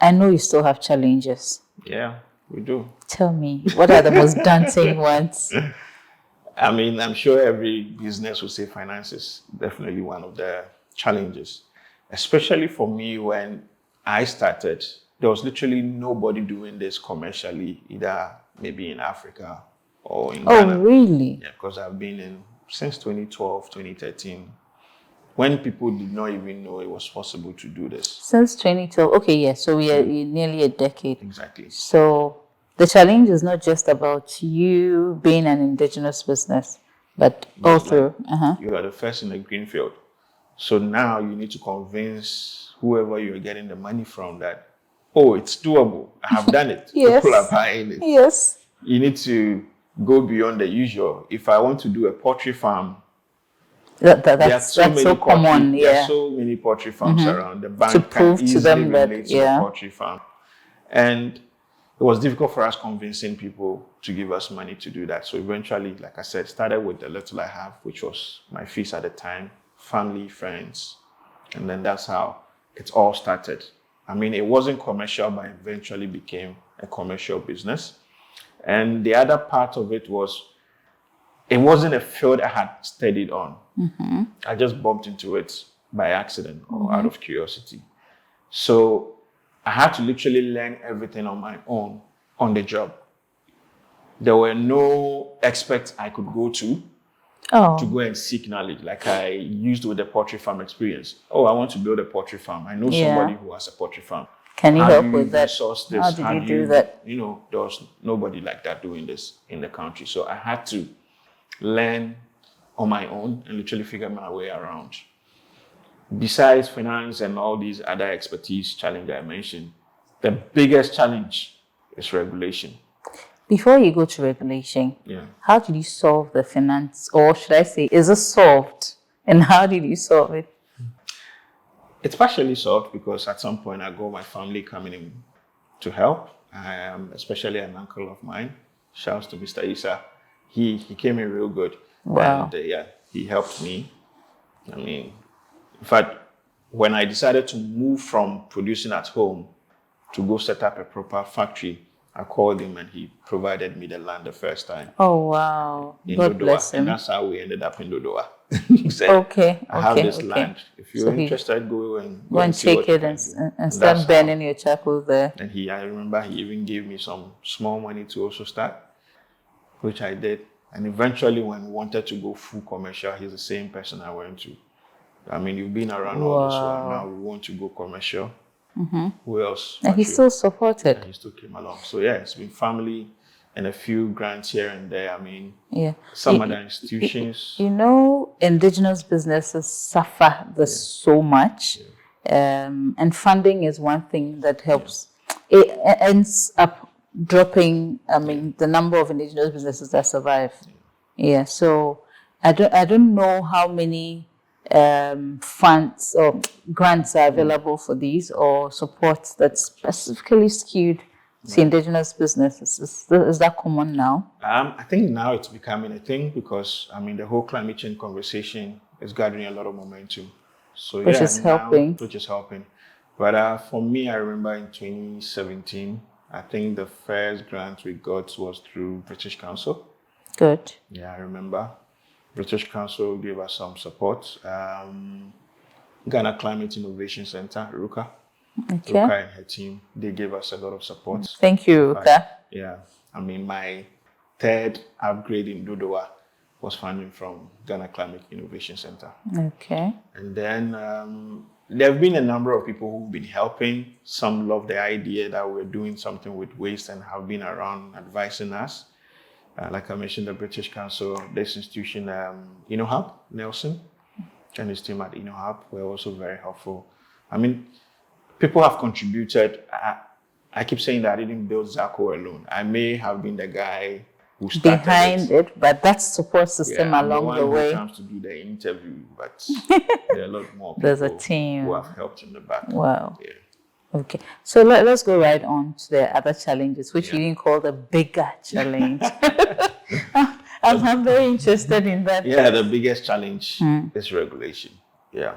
I know you still have challenges. Yeah, we do. Tell me, what are the most daunting ones? I mean, I'm sure every business will say finance is definitely one of the challenges, especially for me when I started. There was literally nobody doing this commercially, either maybe in Africa or in Ghana. Oh, really? Yeah, because I've been in since 2012, 2013, when people did not even know it was possible to do this. Since 2012. Okay, yeah. So we are nearly a decade. Exactly. So the challenge is not just about you being an indigenous business, but also You are the first in the greenfield. So now you need to convince whoever you're getting the money from that, oh, it's doable. I have done it. Yes. People are buying it. Yes. You need to go beyond the usual. If I want to do a poultry farm, that's so common. There are so many poultry farms around. The bank can easily relate to the poultry farm. And it was difficult for us convincing people to give us money to do that. So eventually, like I said, started with the little I have, which was my fees at the time, family, friends. And then that's how it all started. I mean, it wasn't commercial, but eventually became a commercial business. And the other part of it was, it wasn't a field I had studied on. I just bumped into it by accident or out of curiosity. So I had to literally learn everything on my own, on the job. There were no experts I could go to go and seek knowledge, like I used with the poultry farm experience. Oh, I want to build a poultry farm. I know somebody who has a poultry farm. Can you help with that? How did you do that? You know, there was nobody like that doing this in the country. So I had to learn on my own and literally figure my way around. Besides finance and all these other expertise challenge I mentioned, the biggest challenge is regulation. Before you go to regulation, how did you solve the finance? Or should I say, is it solved? And how did you solve it? It's partially solved because at some point I got my family coming in to help. Especially an uncle of mine. Shouts to Mr. Isa. He came in real good. Wow. And he helped me. I mean, in fact, when I decided to move from producing at home to go set up a proper factory, I called him and he provided me the land the first time. Oh, wow. God bless him. And that's how we ended up in Dodoa. I have this land. If you're interested, go and take it and start burning your charcoal there. And I remember he even gave me some small money to also start, which I did. And eventually, when we wanted to go full commercial, he's the same person I went to. I mean, you've been around all this while. Now we want to go commercial. Who else? And he still supported. And he still came along. So it's been family and a few grants here and there. I mean, some other institutions. You know, indigenous businesses suffer this so much. And funding is one thing that helps. It ends up dropping, the number of indigenous businesses that survive. So I don't know how many funds or grants are available for these or support that's specifically skewed to indigenous businesses. Is that common now? I think now it's becoming a thing because the whole climate change conversation is gathering a lot of momentum. So which is helping. But for me, I remember in 2017, I think the first grant we got was through British Council. Good. Yeah, I remember. British Council gave us some support. Ghana Climate Innovation Center, Ruka. Ruka and her team, they gave us a lot of support. Thank you, Ruka. My third upgrade in Dodoa was funding from Ghana Climate Innovation Center. Okay. And then there have been a number of people who've been helping. Some love the idea that we're doing something with waste and have been around advising us. Like I mentioned, the British Council, this institution, InnoHub, Nelson, and his team at InnoHub were also very helpful. People have contributed. I keep saying that I didn't build Zaacoal alone. I may have been the guy who started behind it, but that's support system along the way. Who comes to do the interview, but there are a lot more people. There's a team who have helped in the back. Wow. Yeah. Okay, so let's go right on to the other challenges, which you didn't call the bigger challenge. I'm very interested in that. Yeah, the biggest challenge is regulation. Yeah.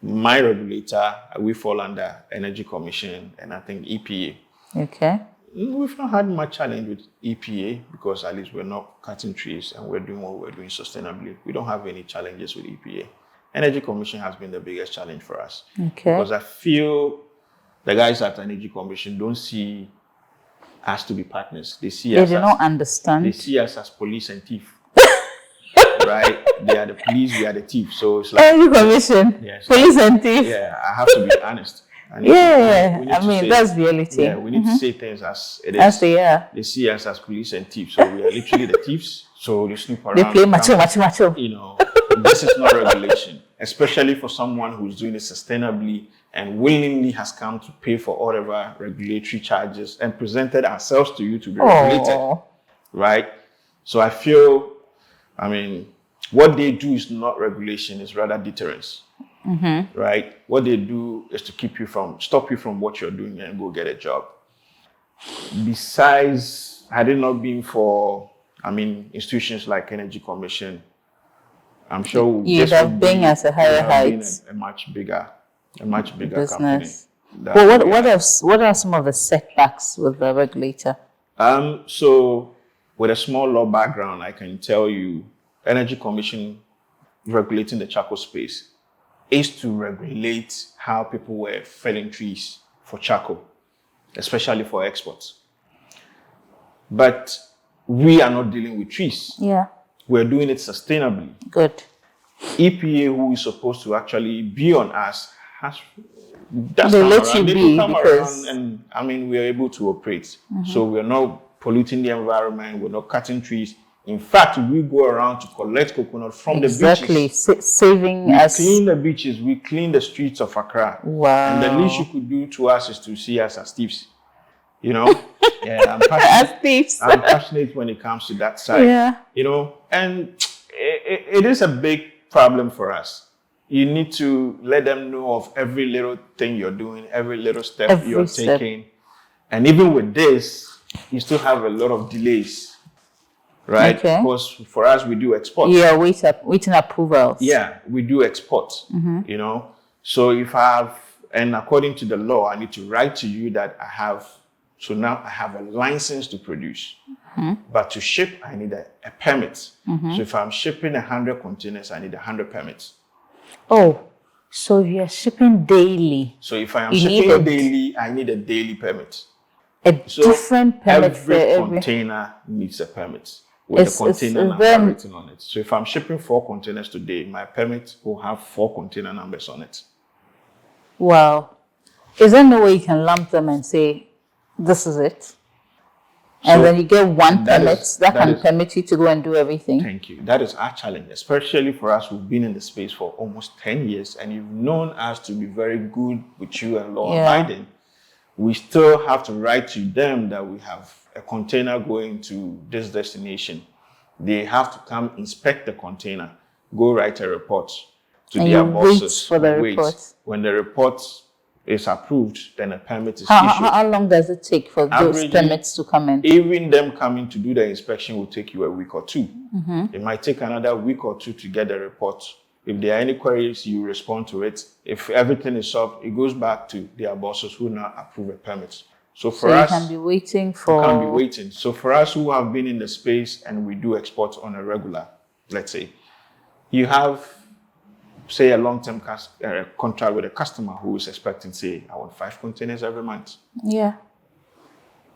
my regulator, we fall under Energy Commission and I think EPA. Okay. We've not had much challenge with EPA because at least we're not cutting trees and we're doing what we're doing sustainably. We don't have any challenges with EPA. Energy Commission has been the biggest challenge for us. Okay. Because I feel the guys at Energy Commission don't see us to be partners. They see us do not understand. They see us as police and thief. Right? They are the police, we are the thief. So it's like Energy Commission, yes, police and thief. Yeah, I have to be honest. I mean, that's reality. Yeah, we need to say things as it is. As they are. They see us as police and thieves. So we are literally the thieves. So they snoop around. They play macho. You know, this is not regulation, especially for someone who's doing it sustainably and willingly has come to pay for whatever regulatory charges and presented ourselves to you to be regulated. Right? So I feel, I mean, what they do is not regulation, it's rather deterrence. Right? What they do is to stop you from what you're doing and go get a job. Besides, had it not been for, institutions like Energy Commission, I'm sure you'd have been at a higher height. A much bigger business. Company. Well, what are some of the setbacks with the regulator? So with a small law background, I can tell you, Energy Commission regulating the charcoal space is to regulate how people were felling trees for charcoal, especially for exports. But we are not dealing with trees. Yeah. We're doing it sustainably. Good. EPA, who is supposed to actually be on us, they let you be because and we are able to operate. So we are not polluting the environment. We're not cutting trees. In fact, we go around to collect coconut from the beaches. Exactly, saving us. We clean the beaches. We clean the streets of Accra. Wow. And the least you could do to us is to see us as thieves. You know? Yeah, I'm passionate. As thieves. I'm passionate when it comes to that side. Yeah. You know? And it is a big problem for us. You need to let them know of every little thing you're doing, every little step you're taking. And even with this, you still have a lot of delays. Right? Okay. Because for us, we do export. Yeah, waiting approvals. Yeah, we do export, you know. So if I have, and according to the law, I need to write to you that so now I have a license to produce. But to ship, I need a permit. So if I'm shipping 100 containers, I need 100 permits. Oh, so you're shipping daily. So if I am shipping daily, I need a daily permit. Different permit for every container needs a permit. With the container number written on it. So if I'm shipping 4 containers today, my permit will have 4 container numbers on it. Wow. Is there no way you can lump them and say, this is it? And then you get one permit that can permit you to go and do everything? Thank you. That is our challenge, especially for us who've been in the space for almost 10 years and you've known us to be very good with you and law abiding. We still have to write to them that we have a container going to this destination. They have to come inspect the container, go write a report to their bosses. For the report. When the report is approved, then a permit is issued. How long does it take for those permits to come in? Even them coming to do the inspection will take you a week or 2. It might take another week or 2 to get the report. If there are any queries, you respond to it. If everything is solved, it goes back to their bosses who now approve a permit. So for us, you can be waiting for... You can be waiting. So for us who have been in the space and we do export on a regular, let's say, you have, say, a long-term contract with a customer who is expecting, say, I want 5 containers every month. Yeah.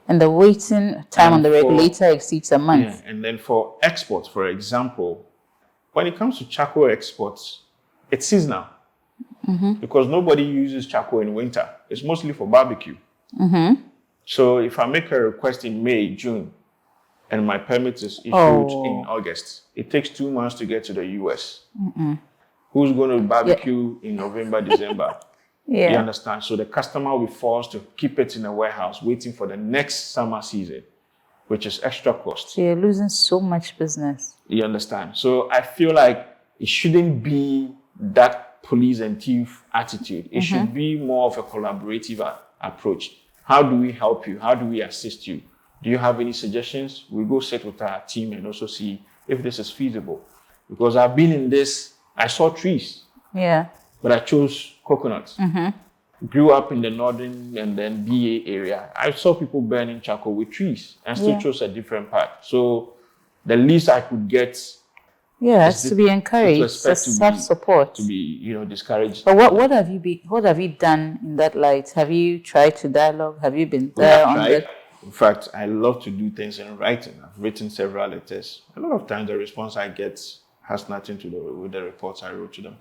And the waiting time on the regulator exceeds a month. Yeah. And then for exports, for example, when it comes to charcoal exports, it's seasonal. Because nobody uses charcoal in winter. It's mostly for barbecue. So if I make a request in May, June, and my permit is issued in August, it takes 2 months to get to the US. Who's going to barbecue in November, December? You understand? So the customer will be forced to keep it in a warehouse waiting for the next summer season, which is extra cost. So you're losing so much business. You understand? So I feel like it shouldn't be that police and thief attitude. It should be more of a collaborative approach. How do we help you? How do we assist you? Do you have any suggestions? We go sit with our team and also see if this is feasible. Because I've been in this, I saw trees. Yeah. But I chose coconuts. Grew up in the northern and then BA area. I saw people burning charcoal with trees and still chose a different path. So the least I could get, it's to be encouraged, to have support, to be discouraged. But what have you done in that light? Have you tried to dialogue? Have you been there on that? In fact, I love to do things in writing. I've written several letters. A lot of times the response I get has nothing to do with the reports I wrote to them.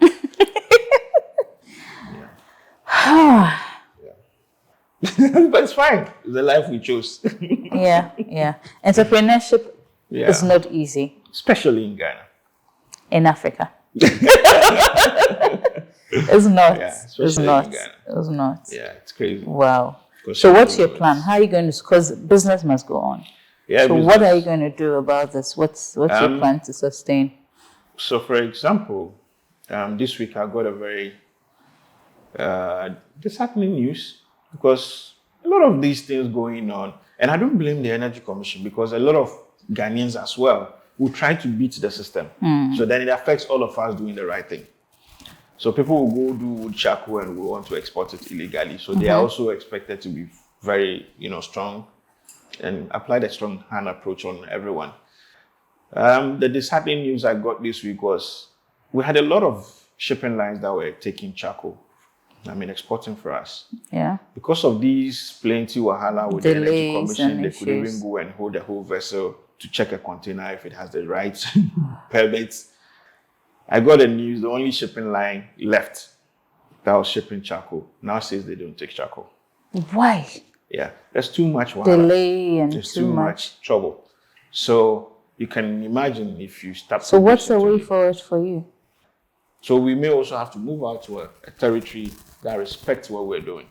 But it's fine. It's the life we chose. Entrepreneurship is not easy. Especially in Ghana. In Africa. It's not. It's not. It's not. Yeah, it's crazy. Wow. So what's your plan? How are you going to, because business must go on. So what are you going to do about this? What's your plan to sustain? So for example, this week I got a very disheartening news, because a lot of these things going on, and I don't blame the Energy Commission, because a lot of Ghanaians as well will try to beat the system. So then it affects all of us doing the right thing. So people will go do wood charcoal and will want to export it illegally. So they are also expected to be very, strong and apply the strong hand approach on everyone. The disheartening news I got this week was we had a lot of shipping lines that were taking charcoal, exporting for us. Yeah. Because of these plenty wahala with delays, the Energy Commission, they could even go and hold the whole vessel to check a container if it has the right permits. I got the news, the only shipping line left that was shipping charcoal now says they don't take charcoal. Why? Yeah, there's too much wahala. Delay and there's too much trouble. So you can imagine if you start. So what's the way forward for you? So we may also have to move out to a territory that respects what we're doing.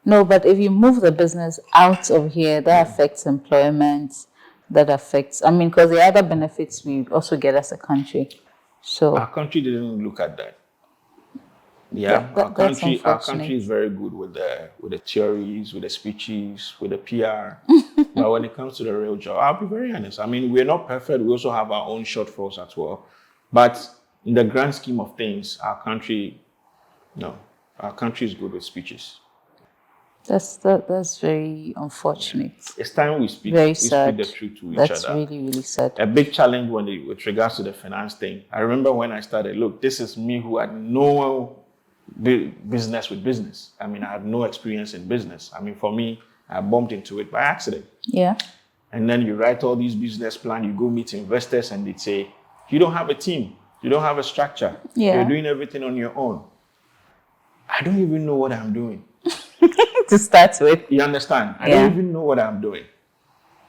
No, but if you move the business out of here, that affects employment. That affects, because the other benefits we also get as a country. So our country didn't look at that. Our country is very good with the theories, with the speeches, with the PR. But when it comes to the real job, I'll be very honest. We're not perfect. We also have our own shortfalls as well. But in the grand scheme of things, our country is good with speeches. That's very unfortunate. It's time we speak. Very sad. Speak the truth to each That's other. really, really sad. A big challenge with regards to the finance thing. I remember when I started. Look, this is me who had no business with business. I had no experience in business. For me, I bumped into it by accident. Yeah. And then you write all these business plans. You go meet investors, and they say, "You don't have a team. You don't have a structure. Yeah. You're doing everything on your own." I don't even know what I'm doing. To start with. You understand? I don't even know what I'm doing.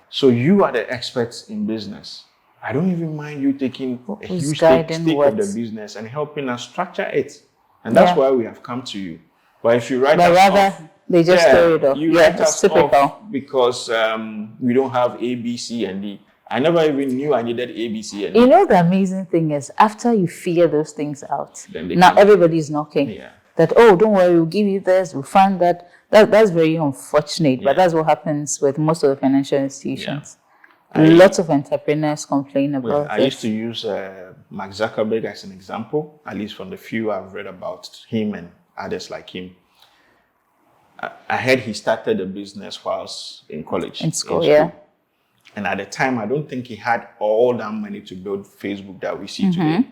So you are the experts in business. I don't even mind you taking a huge stake of the business and helping us structure it. And that's why we have come to you. But if you write us off, they just throw it off. You write us off because we don't have A, B, C, and D. I never even knew I needed A, B, C, and D. The amazing thing is, after you figure those things out, now everybody's knocking. Yeah. That, don't worry, we'll give you this, we'll fund that. That's very unfortunate, but that's what happens with most of the financial institutions. Lots of entrepreneurs complain about I used to use Mark Zuckerberg as an example, at least from the few I've read about him and others like him. I heard he started a business whilst in college. In school, yeah. And at the time, I don't think he had all that money to build Facebook that we see today.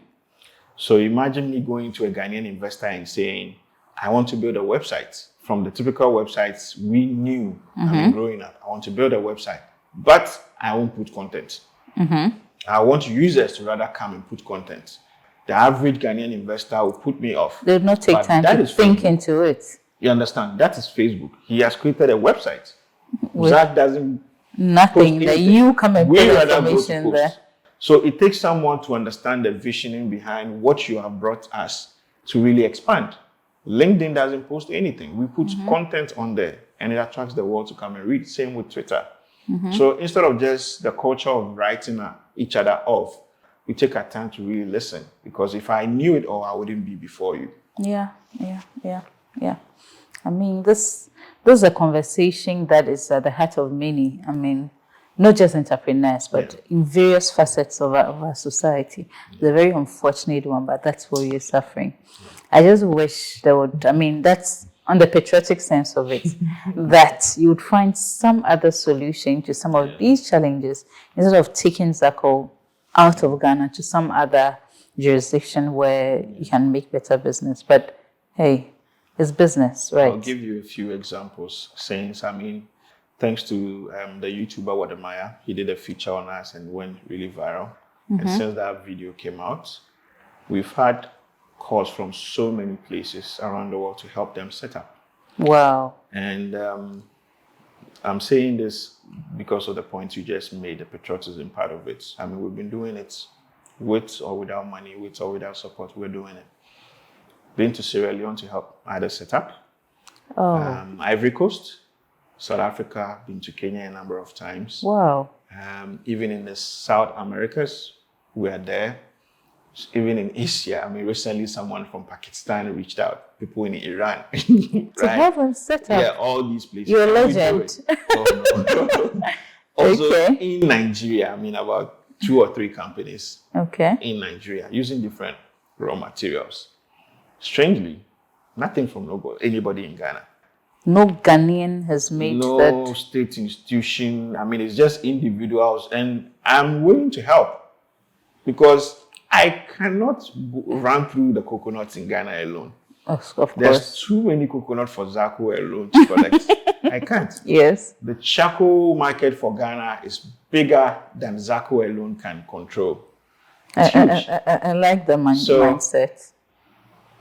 So imagine me going to a Ghanaian investor and saying, I want to build a website. From the typical websites we knew growing up, I want to build a website, but I won't put content. I want users to rather come and put content. The average Ghanaian investor will put me off. They'll not take time to think into it. You understand? That is Facebook. He has created a website. Zach doesn't nothing that you come and put information there. So it takes someone to understand the visioning behind what you have brought us to really expand. LinkedIn doesn't post anything. We put content on there and it attracts the world to come and read. Same with Twitter. So instead of just the culture of writing each other off, we take our time to really listen. Because if I knew it all, I wouldn't be before you. Yeah. This is a conversation that is at the heart of many. Not just entrepreneurs, but in various facets of our society. It's a very unfortunate one, but that's what we're suffering. I just wish there would, I mean, that's on the patriotic sense of it, that you would find some other solution to some of these challenges instead of taking Zaacoal out of Ghana to some other jurisdiction where you can make better business. But hey, it's business, right? I'll give you a few examples. Since, I mean, thanks to the YouTuber Wadamaya, he did a feature on us and went really viral. And since that video came out, we've had calls from so many places around the world to help them set up. Wow. And I'm saying this because of the point you just made, the patriotism part of it. I mean, we've been doing it with or without money, with or without support, we're doing it. Been to Sierra Leone to help others set up. Ivory Coast, South Africa, been to Kenya a number of times. Wow. Even in the South Americas, we are there. Even in Asia, I mean, recently someone from Pakistan reached out, people in Iran. Right? To have them set up. Yeah, all these places. You're a legend. Oh, no. Also, in Nigeria, I mean, about 2 or 3 companies in Nigeria using different raw materials. Strangely, nothing from anybody in Ghana. No Ghanaian has made that. No state institution. I mean, it's just individuals. And I'm willing to help because I cannot run through the coconuts in Ghana alone. Of course. There's too many coconuts for Zaacoal alone to collect. I can't. Yes. The charcoal market for Ghana is bigger than Zaacoal alone can control. It's huge. I like the mindset.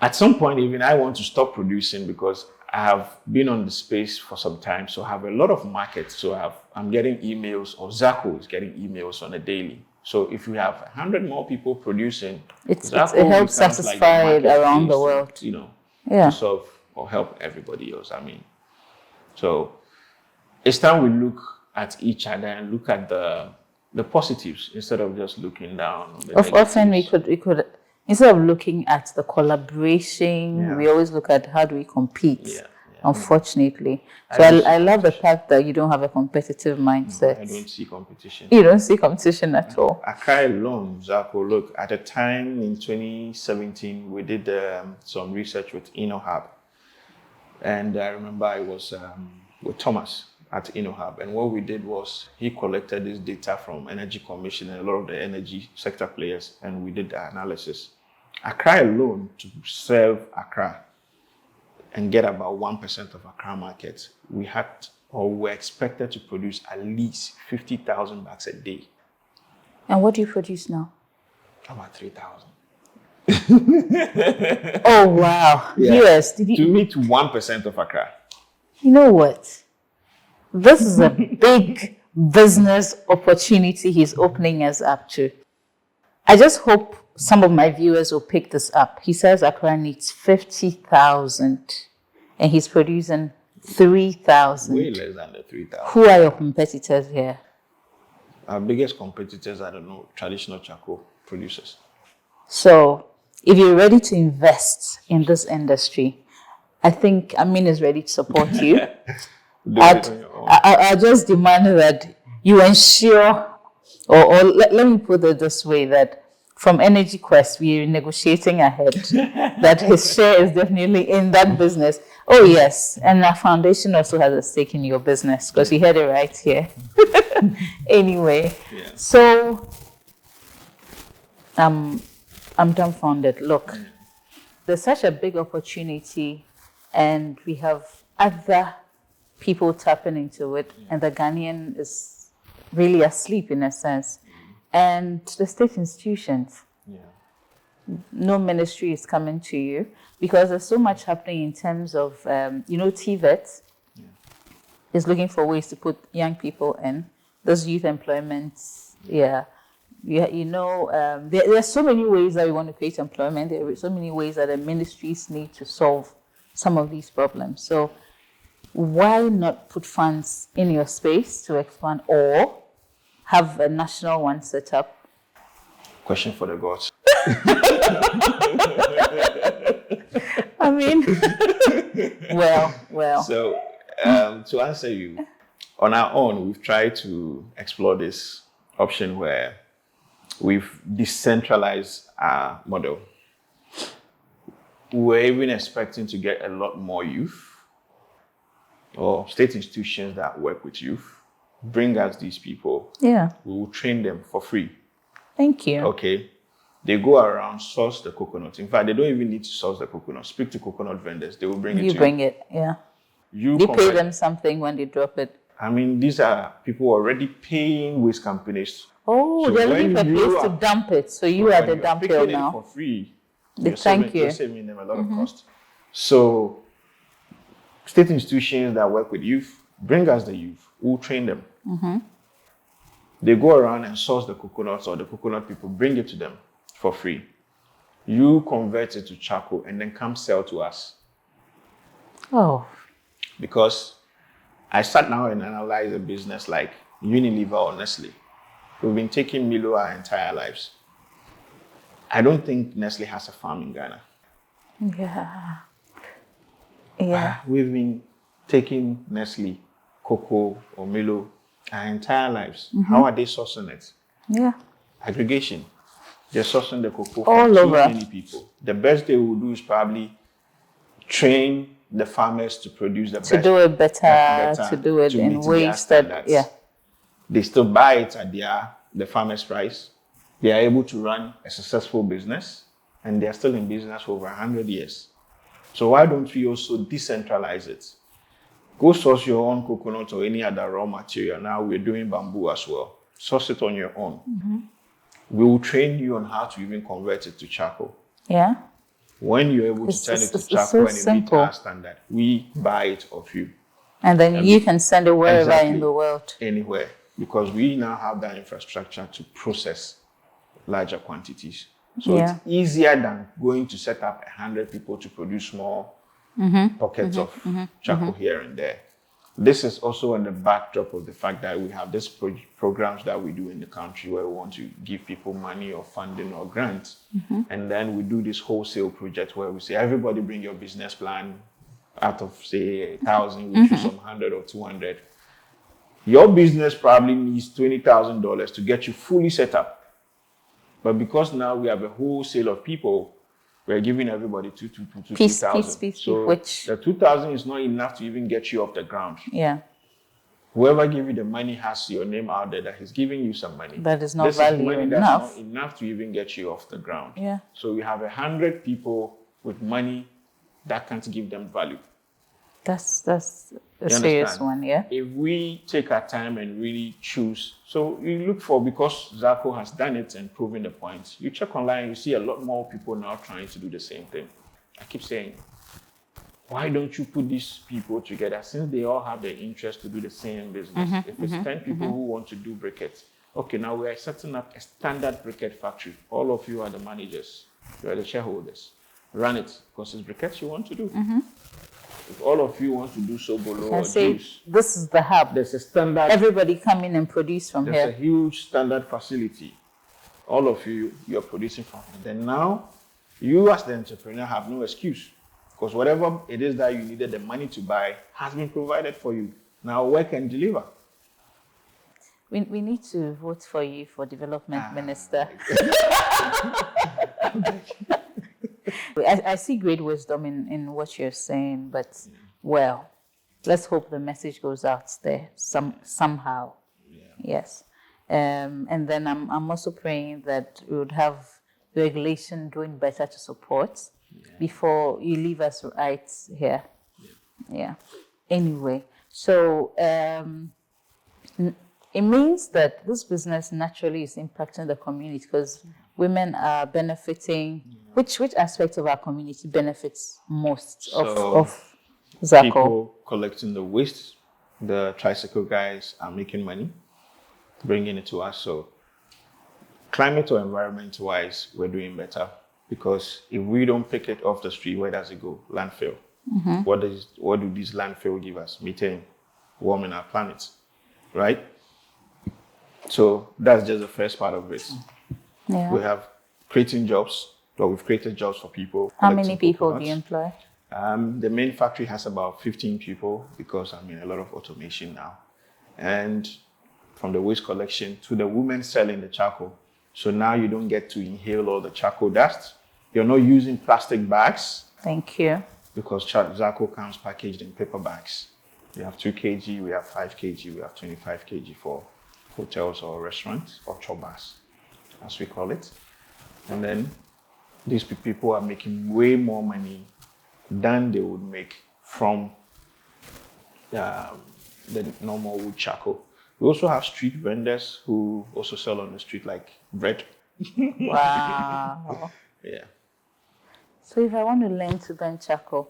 At some point, even I want to stop producing because I have been on the space for some time. So I have a lot of markets. So I'm getting emails, or Zaacoal is getting emails on a daily. So if we have 100 more people producing, it helps satisfy like around the world. You know, to solve or help everybody else. I mean, so it's time we look at each other and look at the positives instead of just looking down on the negatives. Often we could instead of looking at the collaboration, we always look at how do we compete. Unfortunately. So I love the fact that you don't have a competitive mindset. No, I don't see competition. You don't see competition at all. Accra alone, Zaacoal, look, at a time in 2017, we did some research with InnoHub. And I remember I was with Thomas at InnoHub. And what we did was he collected this data from Energy Commission and a lot of the energy sector players, and we did the analysis. Accra alone, to serve Accra and get about 1% of Accra market, we were expected to produce at least 50,000 bags a day. And what do you produce now? About 3,000. Oh, wow. Yeah. Yes. To meet 1% of Accra. You know what? This is a big business opportunity he's opening us up to. I just hope some of my viewers will pick this up. He says Accra needs 50,000 and he's producing 3,000. Way less than the 3,000. Who are your competitors here? Our biggest competitors, I don't know, traditional charcoal producers. So, if you're ready to invest in this industry, I think Amin is ready to support you. I just demand that you ensure, or let me put it this way, that from Energy Quest, we are negotiating ahead that his share is definitely in that business. Oh, yes. And our foundation also has a stake in your business because you heard it right here. Anyway, so I'm dumbfounded. Look, there's such a big opportunity and we have other people tapping into it, and the Ghanaian is really asleep in a sense. And the state institutions, no ministry is coming to you because there's so much happening in terms of, TVET is looking for ways to put young people in. Those youth employment, there are so many ways that we want to create employment. There are so many ways that the ministries need to solve some of these problems. So why not put funds in your space to expand or have a national one set up? Question for the gods. I mean, well. So, to answer you, on our own, we've tried to explore this option where we've decentralized our model. we're even expecting to get a lot more youth or state institutions that work with youth. Bring us these people. Yeah. We will train them for free. Thank you. Okay. They go around, source the coconut. In fact, they don't even need to source the coconut. Speak to coconut vendors. They will bring it to you. You bring it, yeah. You pay them something when they drop it. I mean, these are people already paying waste companies. Oh, so they're looking for a place to dump it. So you are the dump hill now. It for free. You're saving them a lot of cost. So, state institutions that work with youth, bring us the youth. We'll train them. They go around and source the coconuts, or the coconut people bring it to them for free. You convert it to charcoal and then come sell to us. Oh. Because I sat down and analyzed a business like Unilever or Nestle. We've been taking Milo our entire lives. I don't think Nestle has a farm in Ghana. Yeah. We've been taking Nestle, cocoa, or Milo our entire lives. How are they sourcing it? Yeah. Aggregation. They're sourcing the cocoa all from over. Too many people. The best they will do is probably train the farmers to produce the best. To do it better, to do it in ways that, They still buy it at the farmer's price. They are able to run a successful business, and they are still in business for over 100 years. So why don't we also decentralize it? Go source your own coconut or any other raw material. Now we're doing bamboo as well. Source it on your own. We will train you on how to even convert it to charcoal. Yeah. When you're able to turn it to charcoal and it meets our standard, we buy it of you. And then you can send it wherever in the world. Anywhere. Because we now have that infrastructure to process larger quantities. So it's easier than going to set up 100 people to produce small pockets of charcoal here and there. This is also on the backdrop of the fact that we have these programs that we do in the country where we want to give people money or funding or grants. And then we do this wholesale project where we say, everybody bring your business plan. Out of, say, 1,000, we choose some 100 or 200. Your business probably needs $20,000 to get you fully set up. But because now we have a wholesale of people, we're giving everybody $2,000. So the 2,000 is not enough to even get you off the ground. Yeah. Whoever gave you the money has your name out there that he's giving you some money. That is not value enough. That's not enough to even get you off the ground. Yeah. So we have 100 people with money that can't give them value. That's a serious one, yeah. If we take our time and really choose, so you look for, because Zaacoal has done it and proven the point, you check online, you see a lot more people now trying to do the same thing. I keep saying, why don't you put these people together, since they all have the interest to do the same business? If it's 10 people who want to do briquettes, okay, now we are setting up a standard briquette factory. All of you are the managers, you are the shareholders. Run it, because it's briquettes you want to do. If all of you want to do sobolo or juice, this is the hub. There's a standard. Everybody come in and produce from here. There's a huge standard facility. All of you, you're producing from here. Then now, you as the entrepreneur have no excuse, because whatever it is that you needed the money to buy has been provided for you. Now work and deliver. We need to vote for you for development minister. I see great wisdom in what you're saying, but well, let's hope the message goes out there somehow. Yes. And then I'm also praying that we would have regulation doing better to support before you leave us right here. Yeah. Anyway, so it means that this business naturally is impacting the community, because women are benefiting. Which aspect of our community benefits most of Zaacoal? People collecting the waste. The tricycle guys are making money, bringing it to us. So climate or environment wise, we're doing better, because if we don't pick it off the street, where does it go? Landfill. What do these landfill give us? Methane, warming our planet, right? So that's just the first part of it. Yeah. We have creating jobs. Well, we've created jobs for people. How many people do you employ? The main factory has about 15 people, because a lot of automation now. And from the waste collection to the women selling the charcoal. So now you don't get to inhale all the charcoal dust. You're not using plastic bags Thank you. Because Zaacoal comes packaged in paper bags. We have 2 kg, we have 5 kg, we have 25 kg for hotels or restaurants or chobas, as we call it. And then these people are making way more money than they would make from the normal wood charcoal. We also have street vendors who also sell on the street like bread. Wow. Yeah. So if I want to learn to burn charcoal,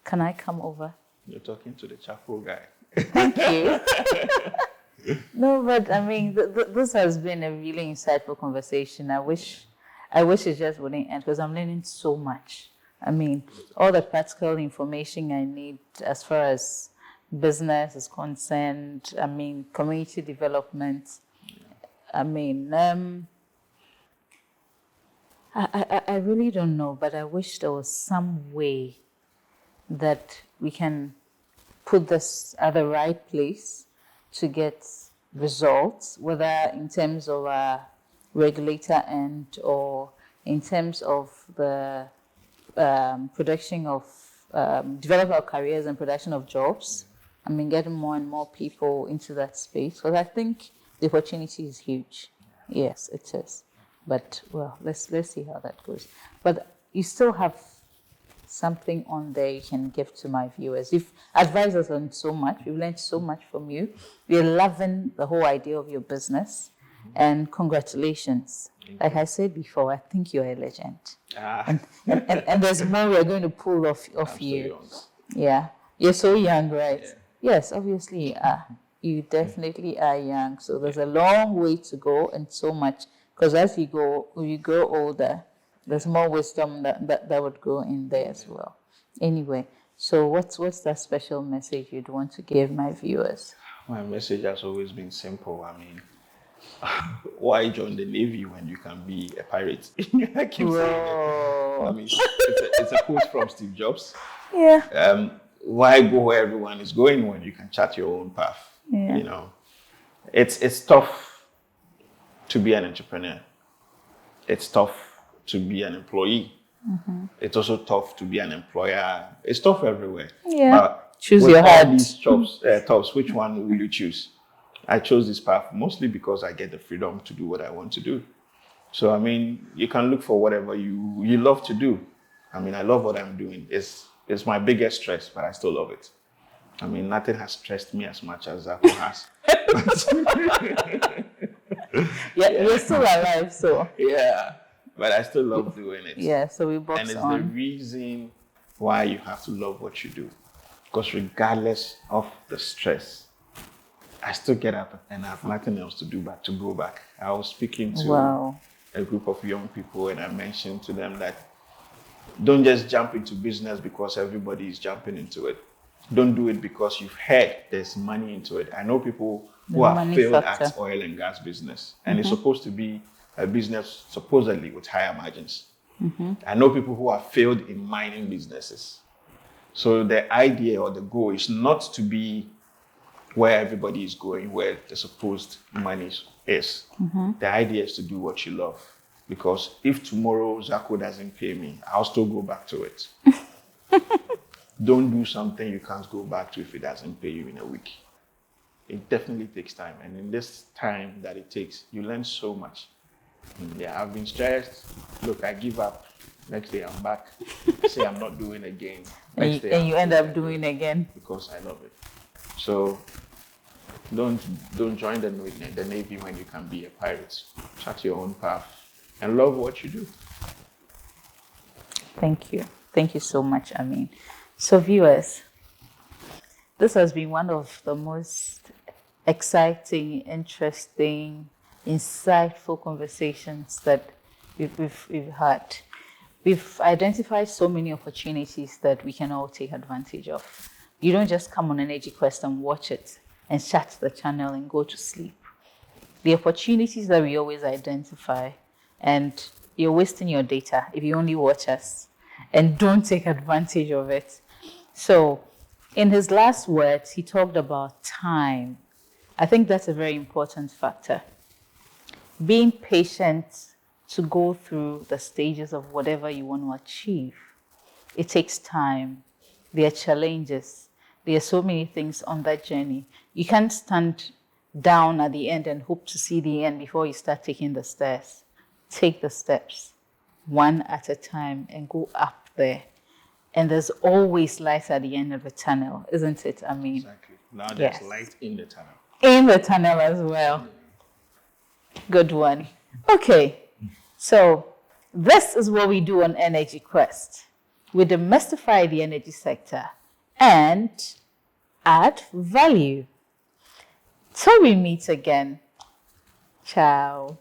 can I come over? You're talking to the charcoal guy. Thank you. No, but I mean, this has been a really insightful conversation. I wish it just wouldn't end because I'm learning so much. I mean, all the practical information I need as far as business is concerned. I mean, community development. I mean, I really don't know, but I wish there was some way that we can put this at the right place to get results, whether in terms of a regulator end or in terms of the production of develop our careers and production of jobs. I mean, getting more and more people into that space because I think the opportunity is huge. Yes, it is. But well, let's see how that goes. But you still have something on there you can give to my viewers. You've advised us on so much. We've learned so much from you. We're loving the whole idea of your business. And congratulations. Like I said before, I think you're a legend. And there's more we're going to pull off you. So young. Yeah. You're so young, right? Yeah. Yes, obviously you are. You definitely are young. So there's a long way to go and so much. Because as you grow older, there's more wisdom that would go in there as well. Anyway, so what's that special message you'd want to give my viewers? My message has always been simple. I mean, why join the Navy when you can be a pirate? I keep saying that. I mean, it's a quote from Steve Jobs. Yeah. Why go where everyone is going when you can chart your own path? Yeah. You know, it's tough to be an entrepreneur. It's tough to be an employee. Mm-hmm. It's also tough to be an employer. It's tough everywhere. Yeah. But choose your heart. All these tops, which one will you choose? I chose this path mostly because I get the freedom to do what I want to do. So, I mean, you can look for whatever you love to do. I mean, I love what I'm doing. It's my biggest stress, but I still love it. I mean, nothing has stressed me as much as Zaacoal has. Yeah, you're still alive, so. Yeah, but I still love doing it. Yeah, so we box on. And it's the reason why you have to love what you do. Because regardless of the stress, I still get up and I have nothing else to do but to go back. I was speaking to a group of young people and I mentioned to them that don't just jump into business because everybody is jumping into it. Don't do it because you've heard there's money into it. I know people who have failed at oil and gas business, and it's supposed to be a business supposedly with higher margins. Mm-hmm. I know people who have failed in mining businesses. So the idea or the goal is not to be where everybody is going, where the supposed money is. Mm-hmm. The idea is to do what you love. Because if tomorrow Zaacoal doesn't pay me, I'll still go back to it. Don't do something you can't go back to if it doesn't pay you in a week. It definitely takes time. And in this time that it takes, you learn so much. Yeah, I've been stressed. Look, I give up. Next day I'm back. Say I'm not doing again. And you end up doing again. Because I love it. So don't join the Navy when you can be a pirate. Chart your own path and love what you do. Thank you. Thank you so much, Amin. So viewers, this has been one of the most exciting, interesting, insightful conversations that we've had. We've identified so many opportunities that we can all take advantage of. You don't just come on Energy Quest and watch it and shut the channel and go to sleep. The opportunities that we always identify, and you're wasting your data if you only watch us and don't take advantage of it. So in his last words, he talked about time. I think that's a very important factor. Being patient to go through the stages of whatever you want to achieve. It takes time. There are challenges. There are so many things on that journey. You can't stand down at the end and hope to see the end before you start taking the stairs. Take the steps one at a time and go up there. And there's always light at the end of the tunnel, isn't it? I mean, exactly. Now there's light in the tunnel. In the tunnel as well. Good one. Okay, so this is what we do on Energy Quest. We demystify the energy sector and add value. Till we meet again. Ciao.